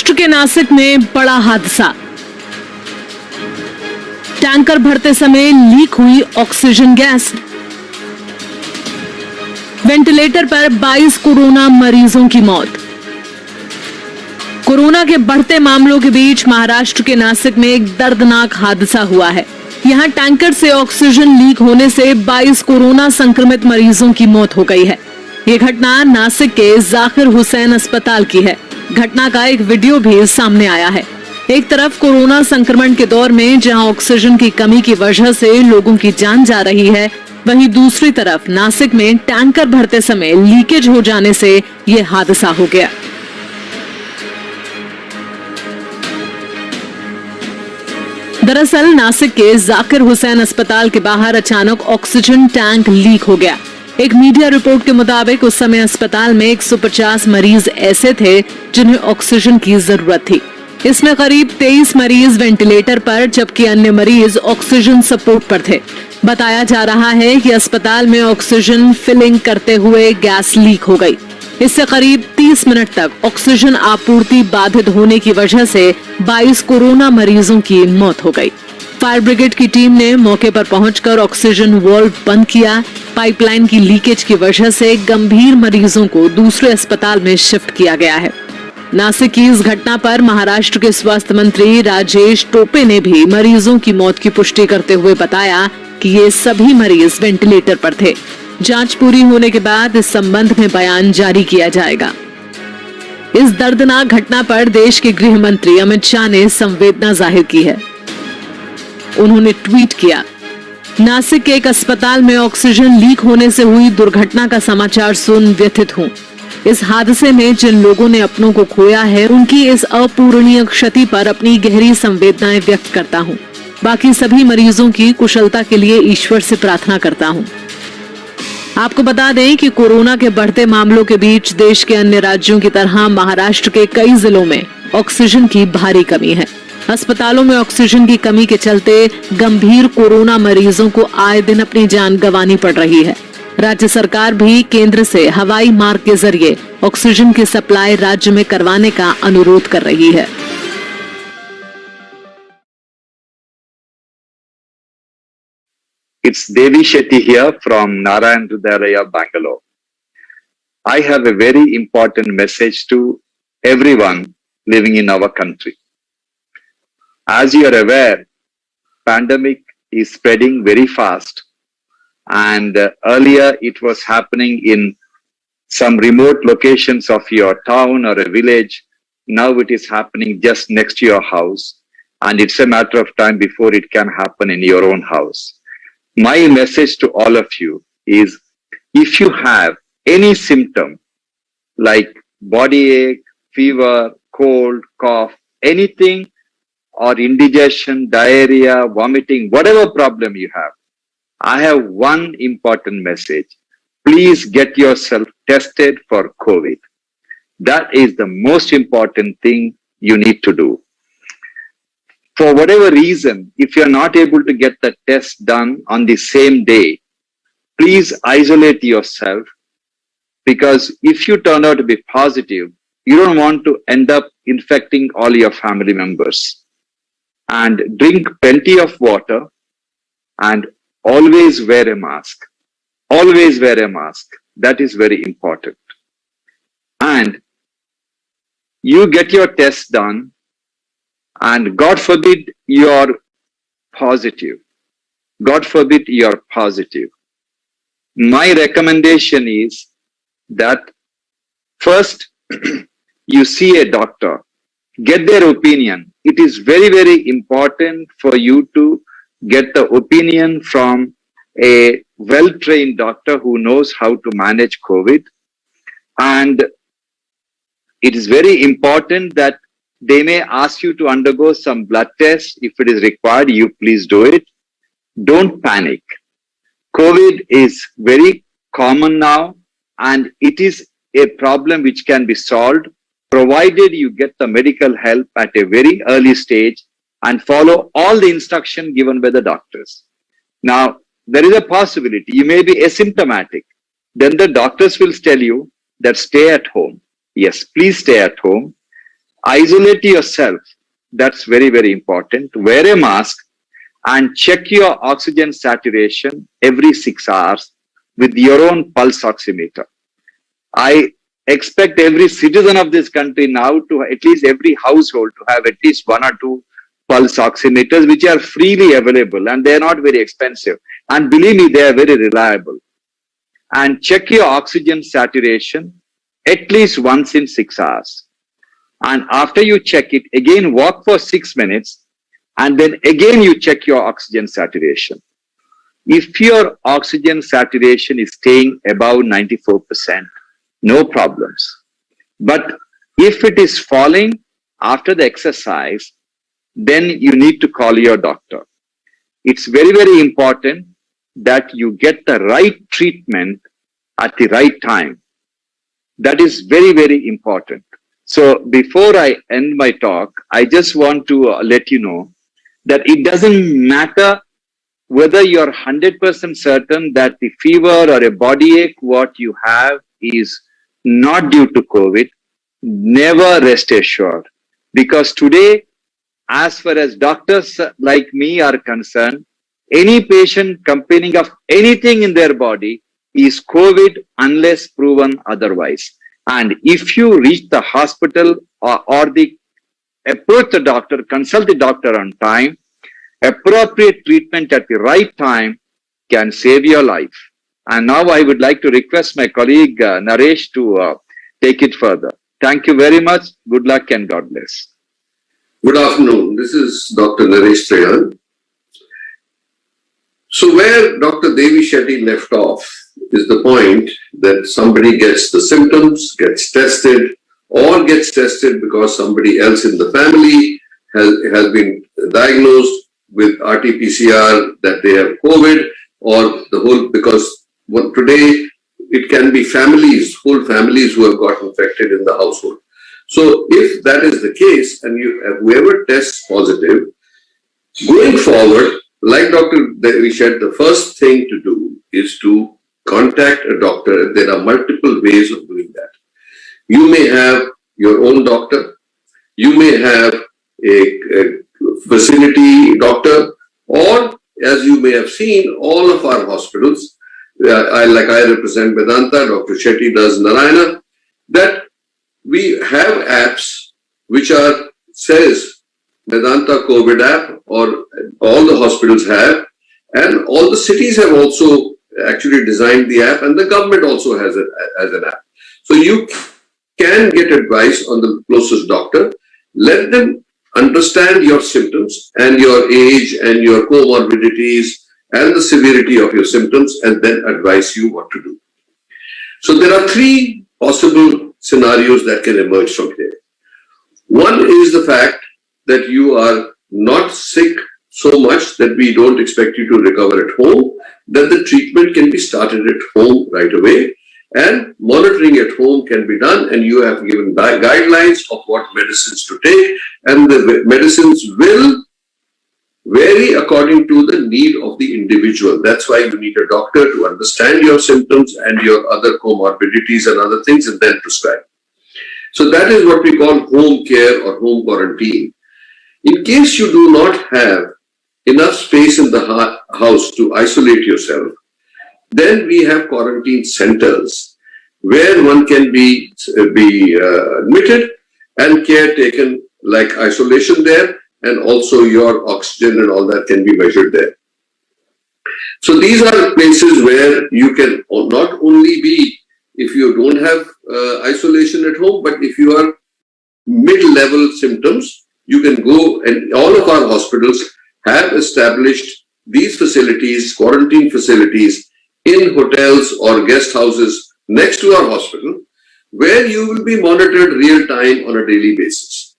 महाराष्ट्र के नासिक में बड़ा हादसा। टैंकर भरते समय लीक हुई ऑक्सीजन गैस। वेंटिलेटर पर 22 कोरोना मरीजों की मौत। कोरोना के बढ़ते मामलों के बीच महाराष्ट्र के नासिक में एक दर्दनाक हादसा हुआ है। यहां टैंकर से ऑक्सीजन लीक होने से 22 कोरोना संक्रमित मरीजों की मौत हो गई है। ये घटना नासिक के जाकिर हुसैन अस्पताल की है। घटना का एक वीडियो भी सामने आया है। एक तरफ कोरोना संक्रमण के दौर में जहां ऑक्सीजन की कमी की वजह से लोगों की जान जा रही है, वहीं दूसरी तरफ नासिक में टैंकर भरते समय लीकेज हो जाने से ये हादसा हो गया। दरअसल नासिक के जाकिर हुसैन अस्पताल के बाहर अचानक ऑक्सीजन टैंक लीक हो गया। एक मीडिया रिपोर्ट के मुताबिक उस समय अस्पताल में 150 मरीज ऐसे थे जिन्हें ऑक्सीजन की जरूरत थी। इसमें करीब 23 मरीज वेंटिलेटर पर, जबकि अन्य मरीज ऑक्सीजन सपोर्ट पर थे। बताया जा रहा है कि अस्पताल में ऑक्सीजन फिलिंग करते हुए गैस लीक हो गई। इससे करीब 30 मिनट तक ऑक्सीजन आपूर्ति बाधित होने की वजह से 22 कोरोना मरीजों की मौत हो गई। फायर ब्रिगेड की टीम ने मौके पर पहुंचकर ऑक्सीजन वाल्व बंद किया। पाइपलाइन की लीकेज की वजह से गंभीर मरीजों को दूसरे अस्पताल में शिफ्ट किया गया है। नासिक की इस घटना पर महाराष्ट्र के स्वास्थ्य मंत्री राजेश टोपे ने भी मरीजों की मौत की पुष्टि करते हुए बताया कि ये सभी मरीज वेंटिलेटर पर थे। जांच पूरी होने के बाद इस संबंध में बयान जारी किया जाएगा। इस दर्दनाक घटना पर देश के गृह मंत्री अमित शाह ने संवेदना जाहिर की है। उन्होंने ट्वीट किया, नासिक के एक अस्पताल में ऑक्सीजन लीक होने से हुई दुर्घटना का समाचार सुन व्यथित हूं। इस हादसे में जिन लोगों ने अपनों को खोया है, उनकी इस अपूरणीय क्षति पर अपनी गहरी संवेदनाएं व्यक्त करता हूं। बाकी सभी मरीजों की कुशलता के लिए ईश्वर से प्रार्थना करता हूं। आपको बता दें कि कोरोना के बढ़ते मामलों के बीच देश के अन्य राज्यों की तरह महाराष्ट्र के कई जिलों में ऑक्सीजन की भारी कमी है। अस्पतालों में ऑक्सीजन की कमी के चलते गंभीर कोरोना मरीजों को आए दिन अपनी जान गंवानी पड़ रही है। राज्य सरकार भी केंद्र से हवाई मार्ग के जरिए ऑक्सीजन की सप्लाई राज्य में करवाने का अनुरोध कर रही है। It's Devi Shetty here from Narayan Hridayalaya, Bangalore. I have a very important message to everyone living in our country. As you are aware, pandemic is spreading very fast, and earlier it was happening in some remote locations of your town or a village. Now it is happening just next to your house, and it's a matter of time before it can happen in your own house. My message to all of you is, if you have any symptom like body ache, fever, cold, cough, anything, or indigestion, diarrhea, vomiting, whatever problem you have, I have one important message. Please get yourself tested for COVID. That is the most important thing you need to do. For whatever reason, if you're not able to get the test done on the same day, please isolate yourself, because if you turn out to be positive, you don't want to end up infecting all your family members. And drink plenty of water and always wear a mask. Always wear a mask. That is very important. And you get your test done, and God forbid you're positive. God forbid you're positive. My recommendation is that first you see a doctor, get their opinion. It is very, very important for you to get the opinion from a well-trained doctor who knows how to manage COVID. And it is very important that they may ask you to undergo some blood tests. If it is required, you please do it. Don't panic. COVID is very common now, and it is a problem which can be solved provided you get the medical help at a very early stage and follow all the instruction given by the doctors. Now, there is a possibility you may be asymptomatic. Then the doctors will tell you that stay at home. Yes, please stay at home. Isolate yourself. That's very, very important. Wear a mask and check your oxygen saturation every 6 hours with your own pulse oximeter. I expect every citizen of this country now to at least every household to have at least one or two pulse oximeters, which are freely available and they are not very expensive. And believe me, they are very reliable. And check your oxygen saturation at least once in 6 hours. And after you check it, again walk for 6 minutes, and then again you check your oxygen saturation. If your oxygen saturation is staying above 94%, no problems. But if it is falling after the exercise, then you need to call your doctor. It's very, very important that you get the right treatment at the right time. That is very, very important. So before I end my talk, I just want to let you know that it doesn't matter whether you're 100% certain that the fever or a body ache, what you have is not due to COVID. Never rest assured. Because today, as far as doctors like me are concerned, any patient complaining of anything in their body is COVID unless proven otherwise. And if you reach the hospital or approach the doctor, consult the doctor on time, appropriate treatment at the right time can save your life. And now I would like to request my colleague Naresh to take it further. Thank you very much. Good luck and God bless. Good afternoon. This is Dr. Naresh Trehan. So where Dr. Devi Shetty left off is the point that somebody gets the symptoms, gets tested, or gets tested because somebody else in the family has been diagnosed with RT-PCR that they have COVID, or the whole, because today it can be families, whole families who have got infected in the household. So if that is the case, and whoever tests positive, going forward, like Dr. Devi said, the first thing to do is to contact a doctor. There are multiple ways of doing that. You may have your own doctor. You may have a facility doctor, or as you may have seen, all of our hospitals, I represent Vedanta, Dr. Shetty does Narayana, that we have apps which says Vedanta COVID app, or all the hospitals have, and all the cities have also actually designed the app, and the government also has it as an app. So you can get advice on the closest doctor. Let them understand your symptoms and your age and your comorbidities and the severity of your symptoms, and then advise you what to do. So there are three possible scenarios that can emerge from here. One is the fact that you are not sick so much that we don't expect you to recover at home, that the treatment can be started at home right away, and monitoring at home can be done, and you have given guidelines of what medicines to take, and the medicines will vary according to the need of the individual. That's why you need a doctor to understand your symptoms and your other comorbidities and other things, and then prescribe. So that is what we call home care or home quarantine. In case you do not have enough space in the house to isolate yourself, then we have quarantine centers where one can be admitted and care taken, like isolation there, and also your oxygen and all that can be measured there. So these are places where you can not only be, if you don't have isolation at home, but if you are mid-level symptoms, you can go, and all of our hospitals have established these facilities, quarantine facilities, in hotels or guest houses next to our hospital, where you will be monitored real time on a daily basis.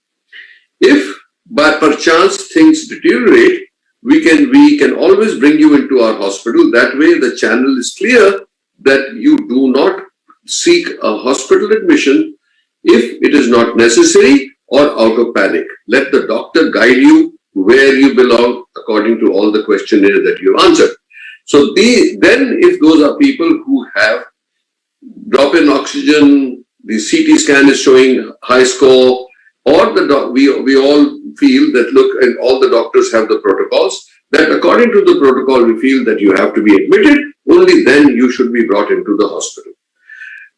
If by perchance things deteriorate, we can always bring you into our hospital. That way the channel is clear that you do not seek a hospital admission if it is not necessary or out of panic. Let the doctor guide you where you belong according to all the questionnaire that you answered. So then if those are people who have drop in oxygen, the CT scan is showing high score, or we all feel that, look, and all the doctors have the protocols, that according to the protocol, we feel that you have to be admitted, only then you should be brought into the hospital.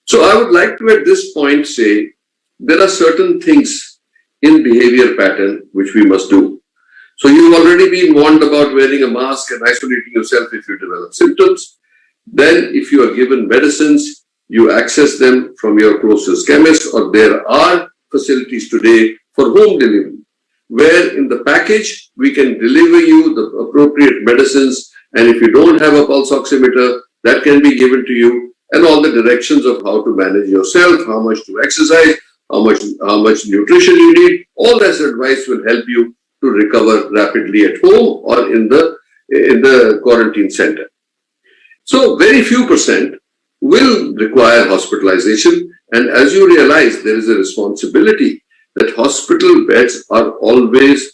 So I would like to at this point say, there are certain things in behavior pattern which we must do. So you've already been warned about wearing a mask and isolating yourself if you develop symptoms. Then if you are given medicines, you access them from your closest chemist, or there are facilities today for home delivery, where in the package we can deliver you the appropriate medicines, and if you don't have a pulse oximeter, that can be given to you, and all the directions of how to manage yourself, how much to exercise, how much nutrition you need. All that advice will help you to recover rapidly at home or in the quarantine center. So very few % will require hospitalization, and as you realize, there is a responsibility that hospital beds are always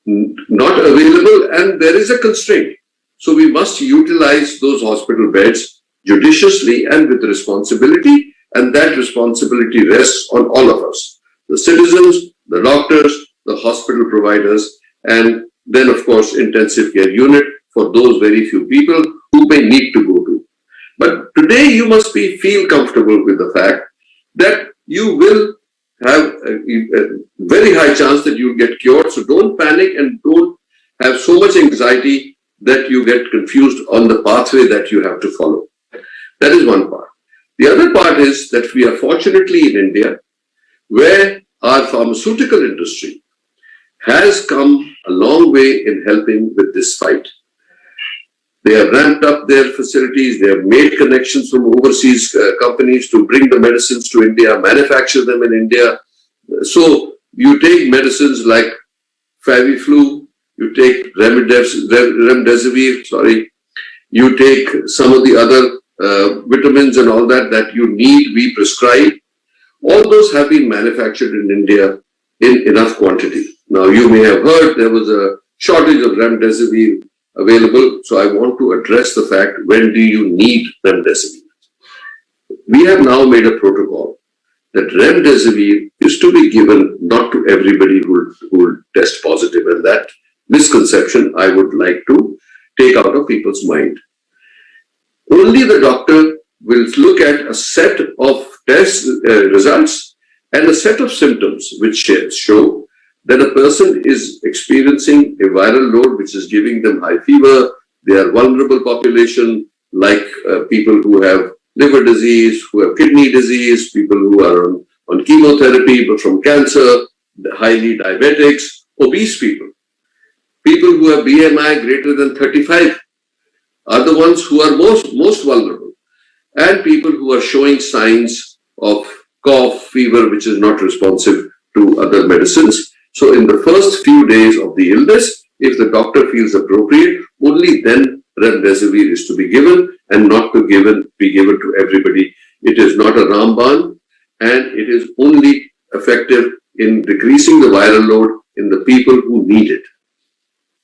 not available, and there is a constraint. So we must utilize those hospital beds judiciously and with responsibility, and that responsibility rests on all of us, the citizens, the doctors, the hospital providers, and then of course intensive care unit for those very few people who may need to go to. But today you must feel comfortable with the fact that you will have a very high chance that you'll get cured. So don't panic and don't have so much anxiety that you get confused on the pathway that you have to follow. That is one part. The other part is that we are fortunately in India, where our pharmaceutical industry has come a long way in helping with this fight. They have ramped up their facilities, they have made connections from overseas companies to bring the medicines to India, manufacture them in India. So you take medicines like Faviflu, you take remdesivir, you take some of the other vitamins and all that you need, we prescribe. All those have been manufactured in India in enough quantity. Now you may have heard there was a shortage of remdesivir available. So I want to address the fact, when do you need remdesivir? We have now made a protocol that remdesivir is to be given not to everybody who will test positive, and that misconception I would like to take out of people's mind. Only the doctor will look at a set of test results and a set of symptoms which show that a person is experiencing a viral load which is giving them high fever. They are vulnerable population, like people who have liver disease, who have kidney disease, people who are on chemotherapy but from cancer, highly diabetics, obese people. People who have BMI greater than 35 are the ones who are most vulnerable, and people who are showing signs of cough, fever, which is not responsive to other medicines. So in the first few days of the illness, if the doctor feels appropriate, only then remdesivir is to be given, and not to be given to everybody. It is not a Ramban, and it is only effective in decreasing the viral load in the people who need it.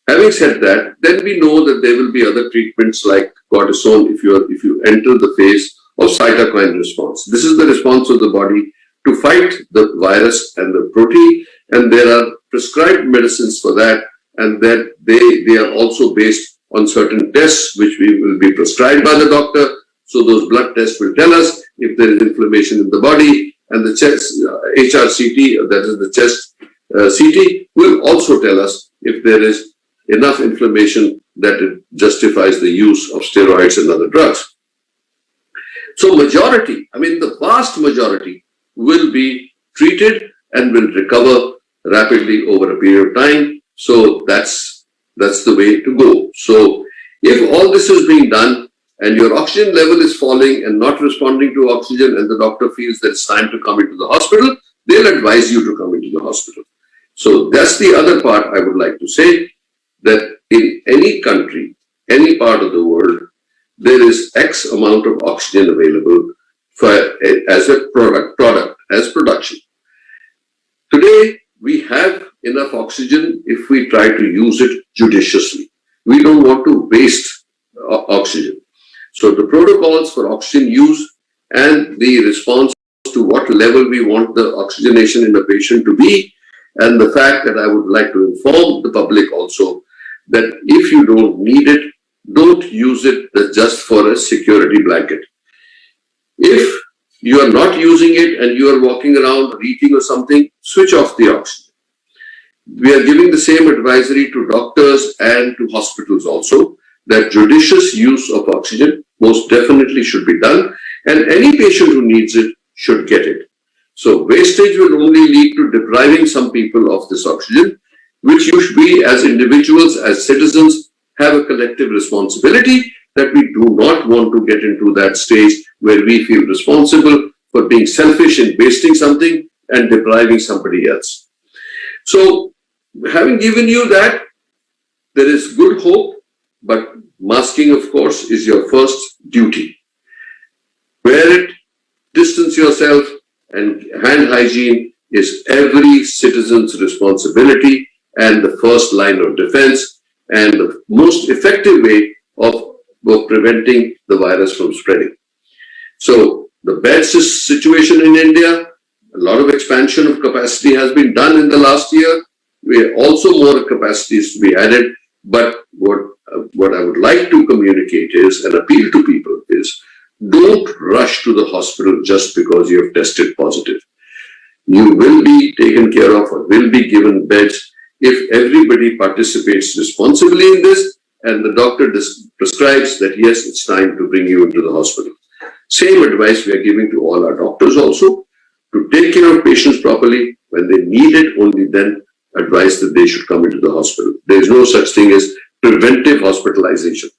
Having said that, then we know that there will be other treatments like cortisone if you enter the phase of cytokine response. This is the response of the body to fight the virus and the protein, and there are prescribed medicines for that, and that they are also based on certain tests which we will be prescribed by the doctor. So those blood tests will tell us if there is inflammation in the body, and the chest HRCT, that is the chest CT, will also tell us if there is enough inflammation that it justifies the use of steroids and other drugs. So majority, the vast majority will be treated and will recover rapidly over a period of time. So that's the way to go. So if all this is being done and your oxygen level is falling and not responding to oxygen, and the doctor feels that it's time to come into the hospital, they'll advise you to come into the hospital. So that's the other part I would like to say, that in any country, any part of the world, there is X amount of oxygen available as a product, as production. Today, we have enough oxygen if we try to use it judiciously. We don't want to waste oxygen. So the protocols for oxygen use and the response to what level we want the oxygenation in a patient to be, and the fact that I would like to inform the public also that if you don't need it, don't use it just for a security blanket. If you are not using it and you are walking around or eating or something, switch off the oxygen. We are giving the same advisory to doctors and to hospitals also, that judicious use of oxygen most definitely should be done, and any patient who needs it should get it. So wastage will only lead to depriving some people of this oxygen, which you should be, as individuals, as citizens, have a collective responsibility, that we do not want to get into that stage where we feel responsible for being selfish in wasting something and depriving somebody else. So, having given you that, there is good hope, but masking, of course, is your first duty. Wear it, distance yourself, and hand hygiene is every citizen's responsibility and the first line of defense and the most effective way of preventing the virus from spreading. So the bed situation in India, a lot of expansion of capacity has been done in the last year. We are also more capacities to be added, but what I would like to communicate is, and appeal to people is, don't rush to the hospital just because you have tested positive. You will be taken care of or will be given beds if everybody participates responsibly in this and the doctor prescribes that yes, it's time to bring you into the hospital. Same advice we are giving to all our doctors also, to take care of patients properly. When they need it, only then advise that they should come into the hospital. There is no such thing as preventive hospitalization.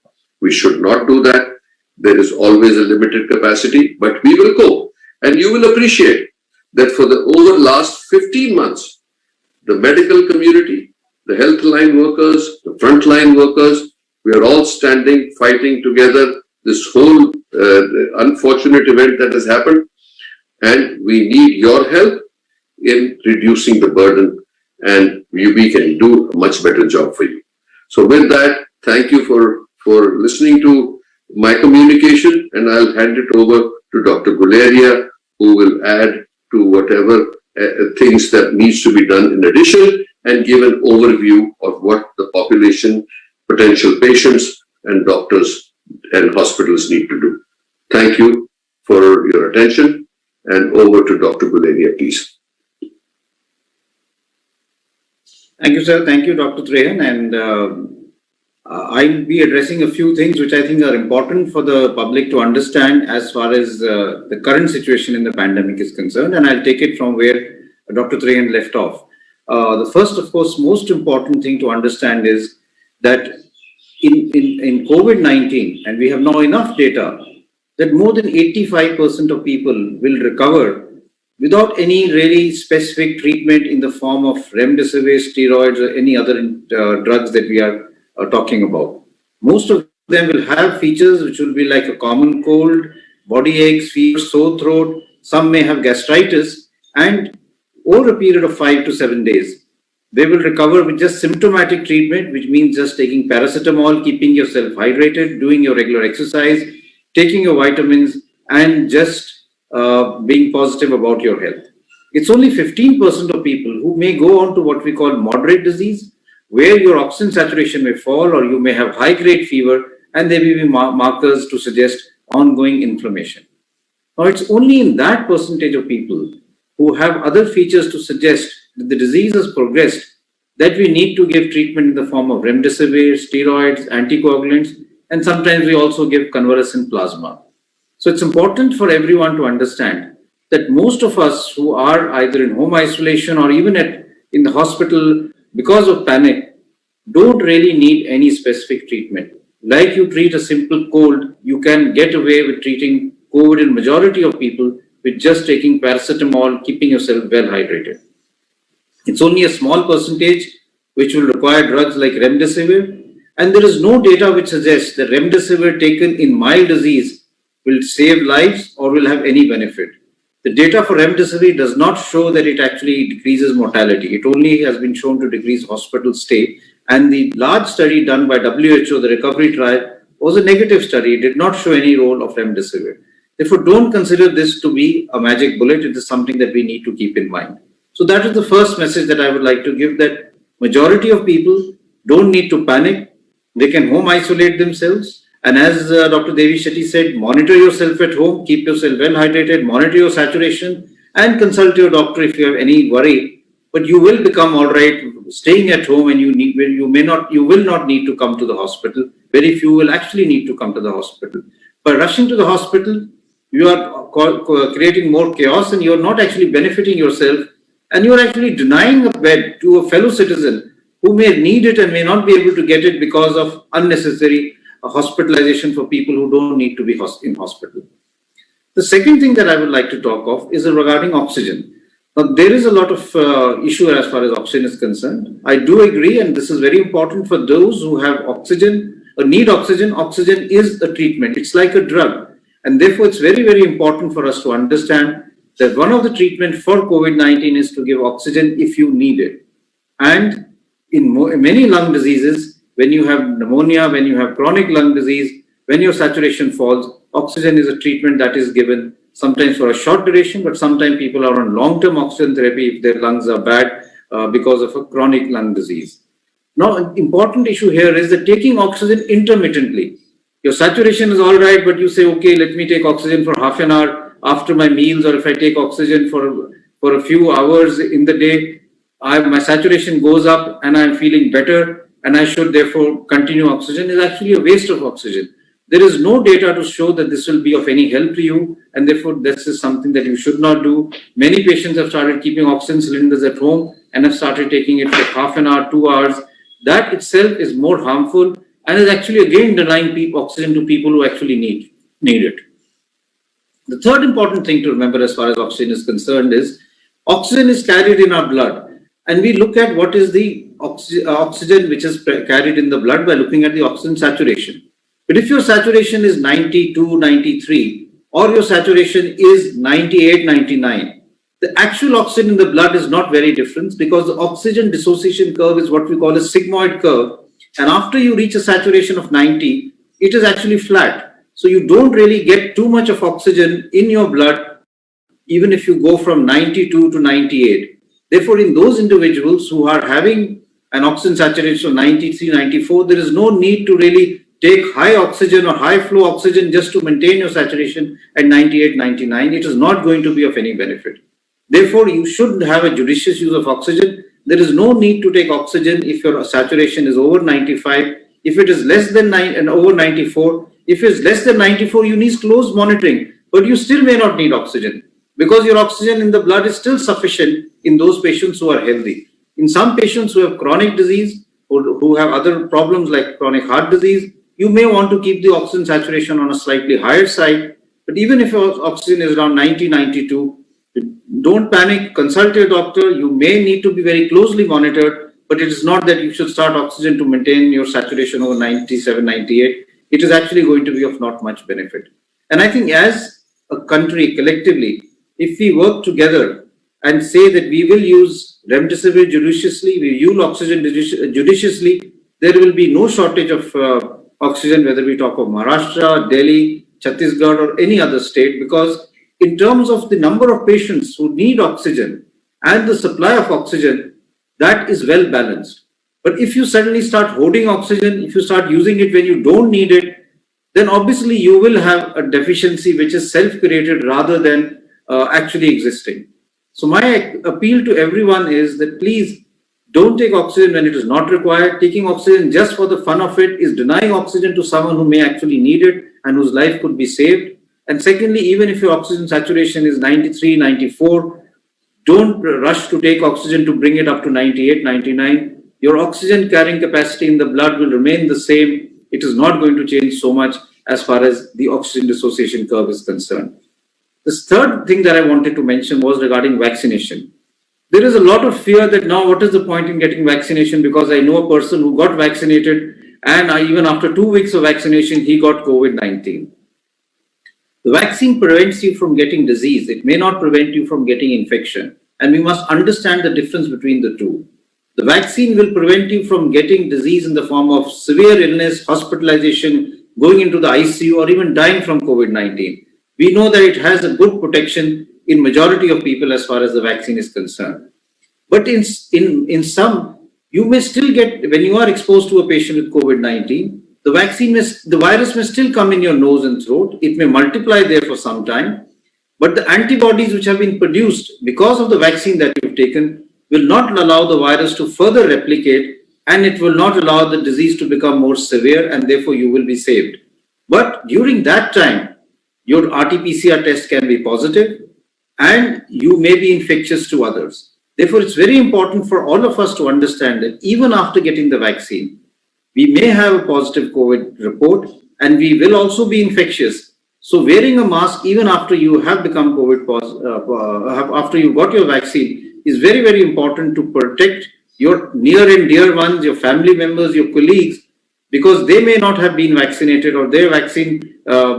We should not do that. There is always a limited capacity, but we will go. And you will appreciate that for the over last 15 months, the medical community, the health line workers, the frontline workers, we are all standing, fighting together this whole unfortunate event that has happened. And we need your help in reducing the burden, and we can do a much better job for you. So with that, thank you for listening to my communication, and I'll hand it over to Dr. Guleria, who will add to whatever things that needs to be done in addition, and give an overview of what the population, potential patients, and doctors and hospitals need to do. Thank you for your attention, and over to Dr. Guleria, please. Thank you, sir. Thank you, Dr. Trehan. And I'll be addressing a few things which I think are important for the public to understand as far as the current situation in the pandemic is concerned. And I'll take it from where Dr. Trehan left off. The first, of course, most important thing to understand is that in COVID-19, and we have now enough data, that more than 85% of people will recover without any really specific treatment in the form of remdesivir, steroids, or any other drugs that we are talking about. Most of them will have features which will be like a common cold, body aches, fever, sore throat. Some may have gastritis, and over a period of 5 to 7 days, they will recover with just symptomatic treatment, which means just taking paracetamol, keeping yourself hydrated, doing your regular exercise, taking your vitamins, and just being positive about your health. It's only 15% of people who may go on to what we call moderate disease, where your oxygen saturation may fall, or you may have high-grade fever, and there may be markers to suggest ongoing inflammation. Now, it's only in that percentage of people who have other features to suggest that the disease has progressed that we need to give treatment in the form of remdesivir, steroids, anticoagulants, and sometimes we also give convalescent plasma. So it's important for everyone to understand that most of us who are either in home isolation or even in the hospital because of panic don't really need any specific treatment. Like you treat a simple cold, you can get away with treating COVID in majority of people with just taking paracetamol, keeping yourself well hydrated. It's only a small percentage which will require drugs like remdesivir, and there is no data which suggests that remdesivir taken in mild disease will save lives or will have any benefit. The data for remdesivir does not show that it actually decreases mortality. It only has been shown to decrease hospital stay. And the large study done by WHO, the recovery trial, was a negative study. It did not show any role of remdesivir. Therefore, don't consider this to be a magic bullet. It is something that we need to keep in mind. So that is the first message that I would like to give, that majority of people don't need to panic. They can home isolate themselves. And as Dr. Devi Shetty said, monitor yourself at home, keep yourself well hydrated, monitor your saturation, and consult your doctor if you have any worry. But you will become all right staying at home, and you will not need to come to the hospital. Very few will actually need to come to the hospital. By rushing to the hospital, you are creating more chaos, and you're not actually benefiting yourself, and you're actually denying a bed to a fellow citizen who may need it and may not be able to get it because of unnecessary hospitalization for people who don't need to be in hospital. The second thing that I would like to talk of is regarding oxygen. Now, there is a lot of issue as far as oxygen is concerned. I do agree, and this is very important for those who have oxygen or need oxygen. Oxygen is a treatment. It's like a drug. And therefore, it's very, very important for us to understand that one of the treatment for COVID-19 is to give oxygen if you need it. And in many lung diseases, when you have pneumonia, when you have chronic lung disease, when your saturation falls, oxygen is a treatment that is given sometimes for a short duration, but sometimes people are on long-term oxygen therapy if their lungs are bad because of a chronic lung disease. Now, an important issue here is that taking oxygen intermittently. Your saturation is all right, but you say, okay, let me take oxygen for half an hour after my meals, or if I take oxygen for a few hours in the day, my saturation goes up and I'm feeling better, and I should therefore continue oxygen, is actually a waste of oxygen. There is no data to show that this will be of any help to you, and therefore this is something that you should not do. Many patients have started keeping oxygen cylinders at home and have started taking it for half an hour, 2 hours. That itself is more harmful and is actually again denying oxygen to people who actually need it. The third important thing to remember as far as oxygen is concerned is oxygen is carried in our blood, and we look at what is the oxygen which is carried in the blood by looking at the oxygen saturation. But if your saturation is 92, 93, or your saturation is 98, 99, the actual oxygen in the blood is not very different, because the oxygen dissociation curve is what we call a sigmoid curve. And after you reach a saturation of 90, it is actually flat. So you don't really get too much of oxygen in your blood, even if you go from 92 to 98. Therefore, in those individuals who are having an oxygen saturation of 93, 94, there is no need to really take high oxygen or high flow oxygen just to maintain your saturation at 98, 99. It is not going to be of any benefit. Therefore, you should have a judicious use of oxygen. There is no need to take oxygen if your saturation is over 95. If it is less than 9 and over 94, if it is less than 94, you need close monitoring, but you still may not need oxygen, because your oxygen in the blood is still sufficient in those patients who are healthy. In some patients who have chronic disease or who have other problems like chronic heart disease, you may want to keep the oxygen saturation on a slightly higher side. But even if your oxygen is around 90, 92, don't panic, consult your doctor. You may need to be very closely monitored, but it is not that you should start oxygen to maintain your saturation over 97, 98. It is actually going to be of not much benefit. And I think as a country collectively, if we work together and say that we will use remdesivir judiciously, we use oxygen judiciously, there will be no shortage of oxygen, whether we talk of Maharashtra, Delhi, Chhattisgarh, or any other state, because in terms of the number of patients who need oxygen and the supply of oxygen, that is well balanced. But if you suddenly start hoarding oxygen, if you start using it when you don't need it, then obviously you will have a deficiency which is self-created rather than actually existing. So my appeal to everyone is that please don't take oxygen when it is not required. Taking oxygen just for the fun of it is denying oxygen to someone who may actually need it and whose life could be saved. And secondly, even if your oxygen saturation is 93, 94, don't rush to take oxygen to bring it up to 98, 99. Your oxygen carrying capacity in the blood will remain the same. It is not going to change so much as far as the oxygen dissociation curve is concerned. This third thing that I wanted to mention was regarding vaccination. There is a lot of fear that now what is the point in getting vaccination, because I know a person who got vaccinated and even after 2 weeks of vaccination, he got COVID-19. The vaccine prevents you from getting disease. It may not prevent you from getting infection. And we must understand the difference between the two. The vaccine will prevent you from getting disease in the form of severe illness, hospitalization, going into the ICU, or even dying from COVID-19. We know that it has a good protection in majority of people as far as the vaccine is concerned. But in some, you may still get, when you are exposed to a patient with COVID-19, the virus may still come in your nose and throat. It may multiply there for some time, but the antibodies which have been produced because of the vaccine that you've taken will not allow the virus to further replicate, and it will not allow the disease to become more severe, and therefore you will be saved. But during that time, your RT-PCR test can be positive and you may be infectious to others. Therefore, it's very important for all of us to understand that even after getting the vaccine, we may have a positive COVID report and we will also be infectious. So wearing a mask even after you have become COVID positive, after you got your vaccine, is very, very important to protect your near and dear ones, your family members, your colleagues, because they may not have been vaccinated or their vaccine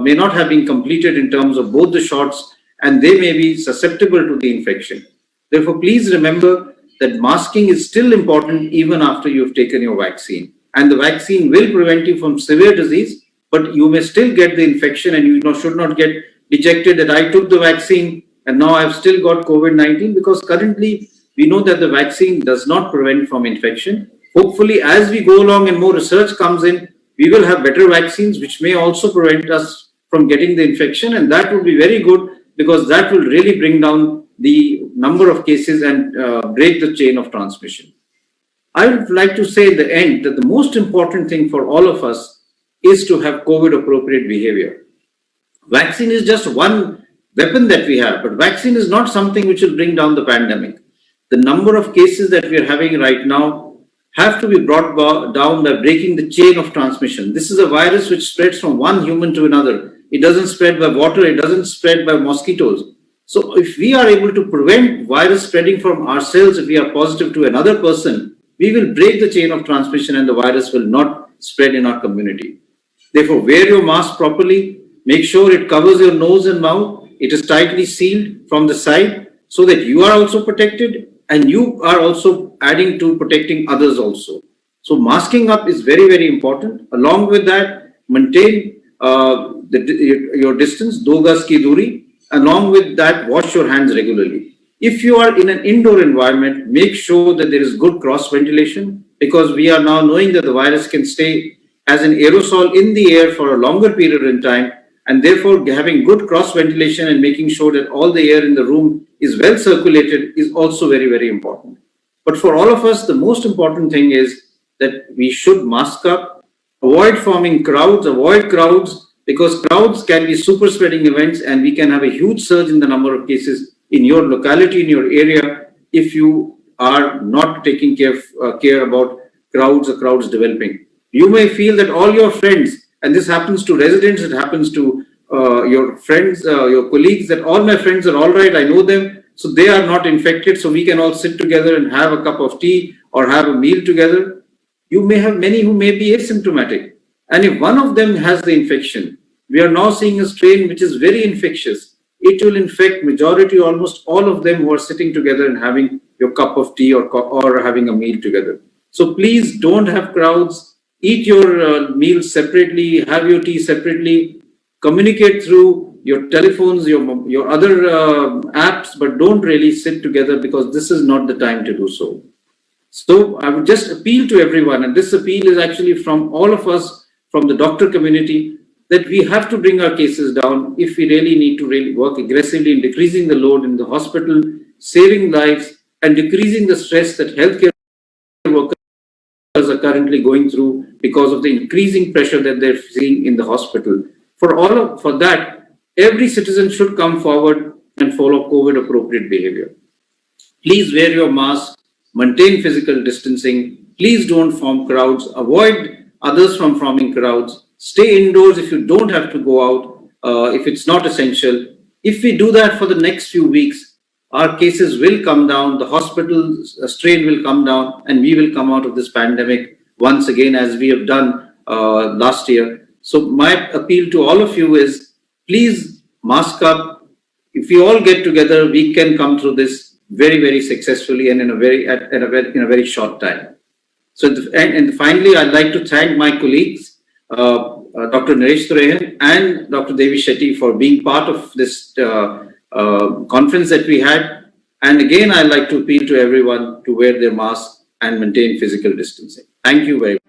may not have been completed in terms of both the shots, and they may be susceptible to the infection. Therefore, please remember that masking is still important even after you've taken your vaccine. And the vaccine will prevent you from severe disease, but you may still get the infection, and you should not get dejected that I took the vaccine and now I've still got COVID-19, because currently we know that the vaccine does not prevent from infection. Hopefully, as we go along and more research comes in, we will have better vaccines which may also prevent us from getting the infection, and that would be very good, because that will really bring down the number of cases and break the chain of transmission. I would like to say at the end that the most important thing for all of us is to have COVID appropriate behavior. Vaccine is just one weapon that we have, but vaccine is not something which will bring down the pandemic. The number of cases that we are having right now have to be brought down by breaking the chain of transmission. This is a virus which spreads from one human to another. It doesn't spread by water, it doesn't spread by mosquitoes. So if we are able to prevent virus spreading from ourselves, if we are positive to another person, we will break the chain of transmission and the virus will not spread in our community. Therefore, wear your mask properly, make sure it covers your nose and mouth, it is tightly sealed from the side so that you are also protected and you are also adding to protecting others also. So masking up is very, very important. Along with that, maintain your distance, 2 gaz ki duri. Along with that, wash your hands regularly. If you are in an indoor environment, make sure that there is good cross ventilation, because we are now knowing that the virus can stay as an aerosol in the air for a longer period in time, and therefore having good cross ventilation and making sure that all the air in the room is well circulated is also very, very important. But for all of us, the most important thing is that we should mask up, avoid forming crowds, because crowds can be super spreading events and we can have a huge surge in the number of cases in your locality, in your area, if you are not taking care about crowds or crowds developing. You may feel that all your friends, and this happens to residents, it happens to your friends, your colleagues, that all my friends are all right, I know them, so they are not infected, so we can all sit together and have a cup of tea or have a meal together. You may have many who may be asymptomatic. And if one of them has the infection, we are now seeing a strain which is very infectious. It will infect majority, almost all of them who are sitting together and having your cup of tea or having a meal together. So please don't have crowds, eat your meals separately, have your tea separately, communicate through your telephones, your other apps, but don't really sit together, because this is not the time to do so. So I would just appeal to everyone, and this appeal is actually from all of us, from the doctor community, that we have to bring our cases down if we really need to really work aggressively in decreasing the load in the hospital, saving lives, and decreasing the stress that healthcare workers are currently going through because of the increasing pressure that they're seeing in the hospital. For that, every citizen should come forward and follow COVID appropriate behavior. Please wear your mask, maintain physical distancing, please don't form crowds, avoid others from forming crowds, stay indoors if you don't have to go out, if it's not essential. If we do that for the next few weeks, our cases will come down, the hospital strain will come down, and we will come out of this pandemic once again as we have done last year. So my appeal to all of you is, please mask up. If we all get together, we can come through this very, very successfully and in a very short time. So, and finally, I'd like to thank my colleagues Dr. Naresh Trehan and Dr. Devi Shetty for being part of this conference that we had. And again, I'd like to appeal to everyone to wear their mask and maintain physical distancing. Thank you very much.